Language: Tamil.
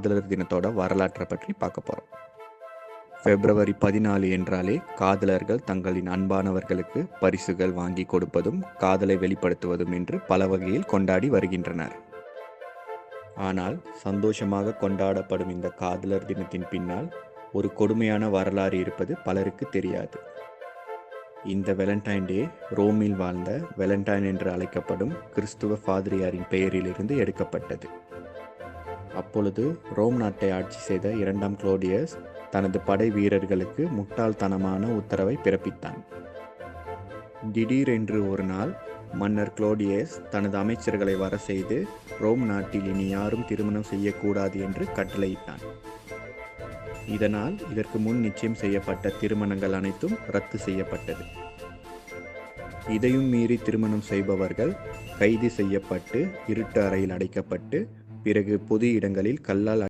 காதலர் தினத்தோட வரலாற்றை பற்றி பார்க்க போகிறோம். பிப்ரவரி 14 என்றாலே காதலர்கள் தங்களின் அன்பானவர்களுக்கு பரிசுகள் வாங்கி கொடுப்பதும் காதலை வெளிப்படுத்துவதும் என்று பல வகையில் கொண்டாடி வருகின்றனர். ஆனால் சந்தோஷமாக கொண்டாடப்படும் இந்த காதலர் தினத்தின் பின்னால் ஒரு கொடுமையான வரலாறு இருப்பது பலருக்கு தெரியாது. இந்த வேலண்டைன் டே ரோமில் வாழ்ந்த வேலண்டைன் என்று அழைக்கப்படும் கிறிஸ்துவ பாதிரியாரின் பெயரிலிருந்து எடுக்கப்பட்டது. அப்பொழுது ரோம் நாட்டை ஆட்சி செய்த 2ஆம் குளோடியஸ் தனது படை வீரர்களுக்கு முட்டாள்தனமான உத்தரவை பிறப்பித்தான். திடீரென்று ஒரு நாள் மன்னர் குளோடியஸ் தனது அமைச்சர்களை வர செய்து ரோம் நாட்டில் இனி யாரும் திருமணம் செய்யக்கூடாது என்று கட்டளையிட்டான். இதனால் இதற்கு முன் நிச்சயம் செய்யப்பட்ட திருமணங்கள் அனைத்தும் ரத்து செய்யப்பட்டது. இதையும் மீறி திருமணம் செய்பவர்கள் கைது செய்யப்பட்டு இருட்டு அறையில் அடைக்கப்பட்டு பிறகு பொது இடங்களில் கல்லால்